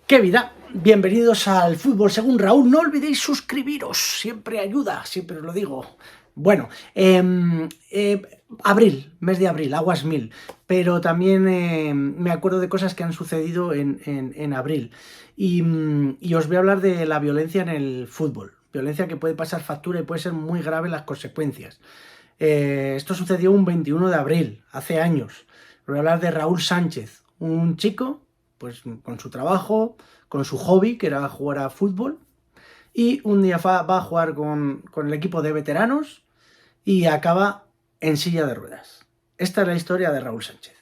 ¡Qué vida! Bienvenidos al Fútbol Según Raúl. No olvidéis suscribiros, siempre ayuda, siempre os lo digo. Bueno, abril, mes de abril, aguas mil, pero también me acuerdo de cosas que han sucedido en abril y os voy a hablar de la violencia en el fútbol, violencia que puede pasar factura y puede ser muy grave las consecuencias. Esto sucedió un 21 de abril, hace años. Voy a hablar de Raúl Sánchez, un chico pues con su trabajo, con su hobby, que era jugar a fútbol, y un día va a jugar con el equipo de veteranos y acaba en silla de ruedas. Esta es la historia de Raúl Sánchez.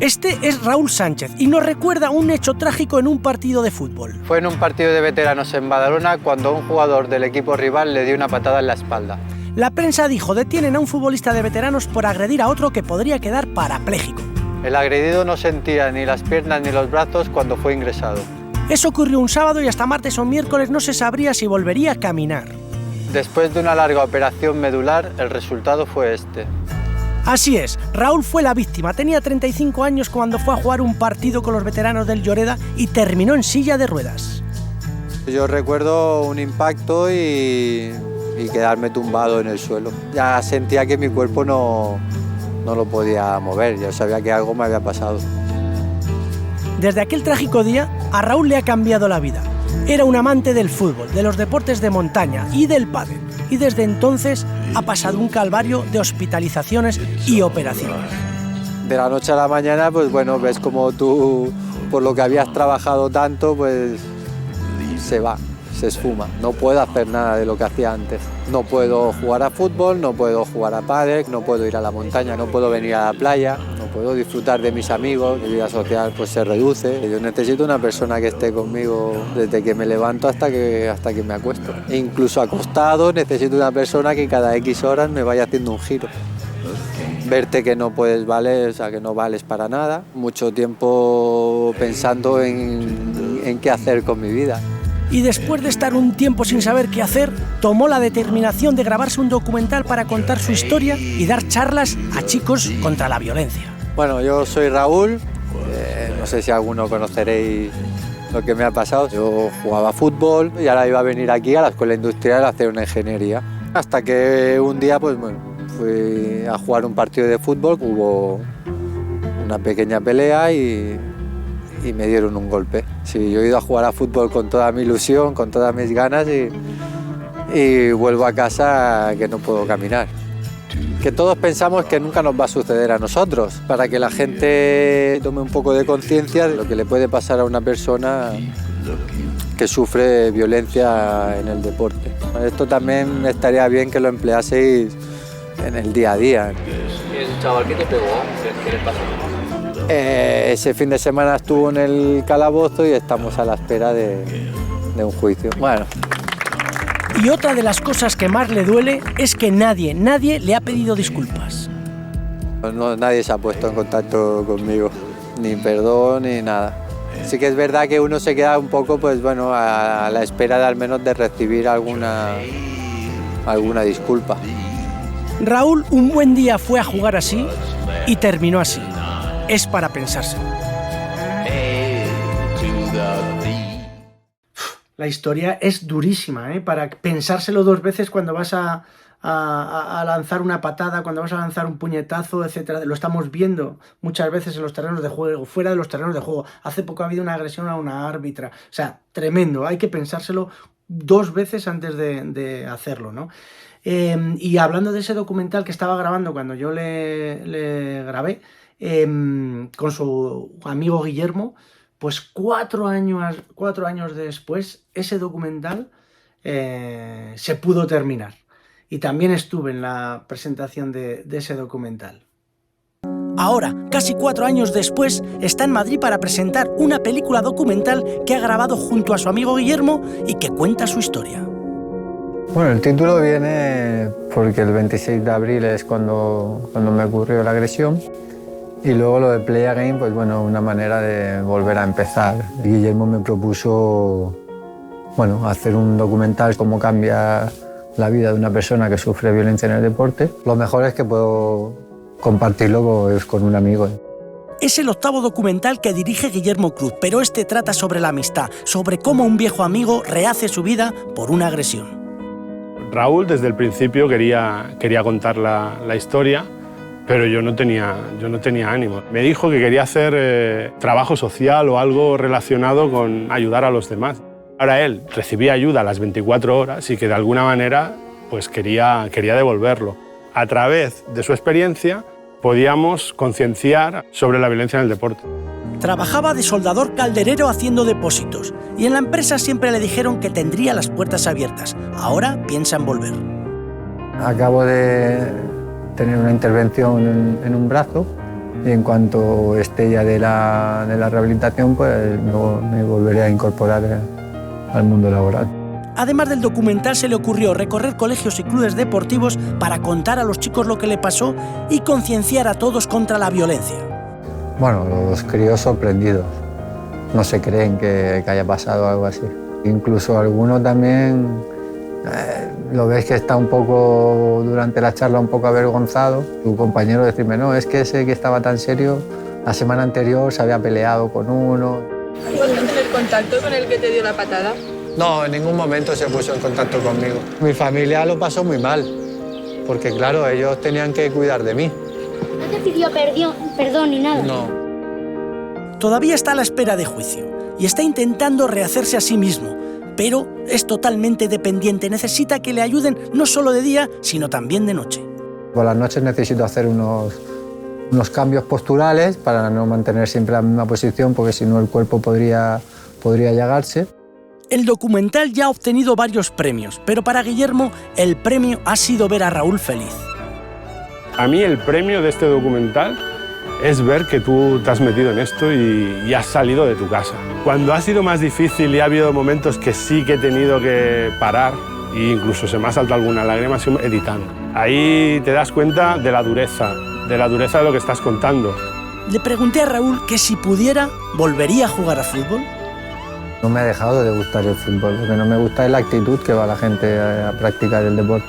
Este es Raúl Sánchez y nos recuerda un hecho trágico en un partido de fútbol. Fue en un partido de veteranos en Badalona cuando un jugador del equipo rival le dio una patada en la espalda. La prensa dijo: detienen a un futbolista de veteranos por agredir a otro que podría quedar parapléjico. El agredido no sentía ni las piernas ni los brazos cuando fue ingresado. Eso ocurrió un sábado y hasta martes o miércoles no se sabría si volvería a caminar. Después de una larga operación medular, el resultado fue este. Así es, Raúl fue la víctima. Tenía 35 años cuando fue a jugar un partido con los veteranos del Lloreda y terminó en silla de ruedas. Yo recuerdo un impacto y quedarme tumbado en el suelo. Ya sentía que mi cuerpo no lo podía mover, ya sabía que algo me había pasado. Desde aquel trágico día, a Raúl le ha cambiado la vida. Era un amante del fútbol, de los deportes de montaña y del pádel, y desde entonces ha pasado un calvario de hospitalizaciones y operaciones. De la noche a la mañana, pues bueno, ves como tú, por lo que habías trabajado tanto, pues se va, se esfuma. No puedo hacer nada de lo que hacía antes. No puedo jugar a fútbol, no puedo jugar a pádel, no puedo ir a la montaña, no puedo venir a la playa, no puedo disfrutar de mis amigos, mi vida social pues se reduce. Yo necesito una persona que esté conmigo desde que me levanto hasta que me acuesto. E incluso acostado necesito una persona que cada X horas me vaya haciendo un giro. Verte que no puedes valer, o sea, que no vales para nada. Mucho tiempo pensando en qué hacer con mi vida. Y después de estar un tiempo sin saber qué hacer, tomó la determinación de grabarse un documental para contar su historia y dar charlas a chicos contra la violencia. Bueno, yo soy Raúl, no sé si alguno conoceréis lo que me ha pasado. Yo jugaba fútbol y ahora iba a venir aquí a la Escuela Industrial a hacer una ingeniería. Hasta que un día pues, bueno, fui a jugar un partido de fútbol, hubo una pequeña pelea y me dieron un golpe. Sí, yo he ido a jugar a fútbol con toda mi ilusión, con todas mis ganas y vuelvo a casa que no puedo caminar. Que todos pensamos que nunca nos va a suceder a nosotros, para que la gente tome un poco de conciencia de lo que le puede pasar a una persona que sufre violencia en el deporte. Esto también estaría bien que lo empleaseis en el día a día. ¿Y el chaval qué te pegó? ¿Qué le pasó? Ese fin de semana estuvo en el calabozo y estamos a la espera de un juicio. Bueno. Y otra de las cosas que más le duele es que nadie le ha pedido disculpas. No, nadie se ha puesto en contacto conmigo, ni perdón ni nada. Sí que es verdad que uno se queda un poco, pues bueno, a la espera de al menos de recibir alguna disculpa. Raúl un buen día fue a jugar así y terminó así. Es para pensárselo. La historia es durísima, para pensárselo dos veces cuando vas a lanzar una patada, cuando vas a lanzar un puñetazo, etcétera. Lo estamos viendo muchas veces en los terrenos de juego, fuera de los terrenos de juego. Hace poco ha habido una agresión a una árbitra. O sea, tremendo. Hay que pensárselo dos veces antes de hacerlo, ¿no? Y hablando de ese documental que estaba grabando cuando yo le grabé, con su amigo Guillermo, pues 4 años después ese documental se pudo terminar y también estuve en la presentación de ese documental. Ahora, casi 4 años después, está en Madrid para presentar una película documental que ha grabado junto a su amigo Guillermo y que cuenta su historia. Bueno, el título viene porque el 26 de abril es cuando me ocurrió la agresión. Y luego lo de Play Again, pues bueno, una manera de volver a empezar. Guillermo me propuso, bueno, hacer un documental cómo cambia la vida de una persona que sufre violencia en el deporte. Lo mejor es que puedo compartirlo con un amigo. Es el 8º documental que dirige Guillermo Cruz, pero este trata sobre la amistad, sobre cómo un viejo amigo rehace su vida por una agresión. Raúl desde el principio quería contar la historia, pero yo no tenía ánimo. Me dijo que quería hacer trabajo social o algo relacionado con ayudar a los demás. Ahora él recibía ayuda a las 24 horas y que de alguna manera pues quería devolverlo. A través de su experiencia podíamos concienciar sobre la violencia en el deporte. Trabajaba de soldador calderero haciendo depósitos y en la empresa siempre le dijeron que tendría las puertas abiertas. Ahora piensa en volver. Acabo de tener una intervención en un brazo y en cuanto esté ya de la rehabilitación, pues me volveré a incorporar al mundo laboral. Además del documental, se le ocurrió recorrer colegios y clubes deportivos para contar a los chicos lo que le pasó y concienciar a todos contra la violencia. Bueno, los críos sorprendidos. No se creen que haya pasado algo así. Incluso alguno también lo ves que está un poco, durante la charla, un poco avergonzado. Tu compañero decirme, no, es que ese que estaba tan serio, la semana anterior se había peleado con uno. ¿Puedes tener contacto con el que te dio la patada? No, en ningún momento se puso en contacto conmigo. Mi familia lo pasó muy mal, porque claro, ellos tenían que cuidar de mí. ¿No te pidió perdón ni nada? No. Todavía está a la espera de juicio y está intentando rehacerse a sí mismo, pero es totalmente dependiente. Necesita que le ayuden no solo de día, sino también de noche. Por las noches necesito hacer unos cambios posturales para no mantener siempre la misma posición, porque si no el cuerpo podría llagarse. El documental ya ha obtenido varios premios, pero para Guillermo el premio ha sido ver a Raúl feliz. A mí el premio de este documental es ver que tú te has metido en esto y has salido de tu casa. Cuando ha sido más difícil y ha habido momentos que sí que he tenido que parar, e incluso se me ha saltado alguna lágrima, editando. Ahí te das cuenta de la dureza de lo que estás contando. Le pregunté a Raúl que si pudiera, ¿volvería a jugar a fútbol? No me ha dejado de gustar el fútbol, lo que no me gusta es la actitud que va la gente a practicar el deporte.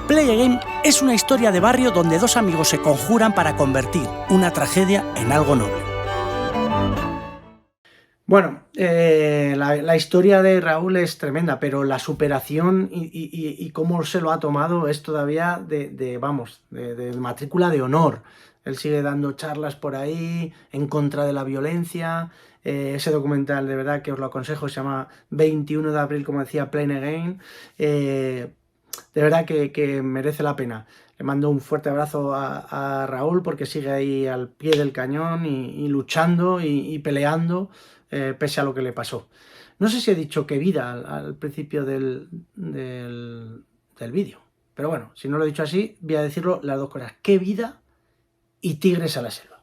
Play Again es una historia de barrio donde dos amigos se conjuran para convertir una tragedia en algo noble. Bueno, la historia de Raúl es tremenda, pero la superación y cómo se lo ha tomado es todavía de matrícula de honor. Él sigue dando charlas por ahí en contra de la violencia. Ese documental, de verdad que os lo aconsejo, se llama 21 de abril, como decía, Play Again. De verdad que merece la pena. Le mando un fuerte abrazo a Raúl porque sigue ahí al pie del cañón y luchando y peleando pese a lo que le pasó. No sé si he dicho qué vida al principio del vídeo, pero bueno, si no lo he dicho así, voy a decirlo las dos cosas. Qué vida y Tigres a la selva.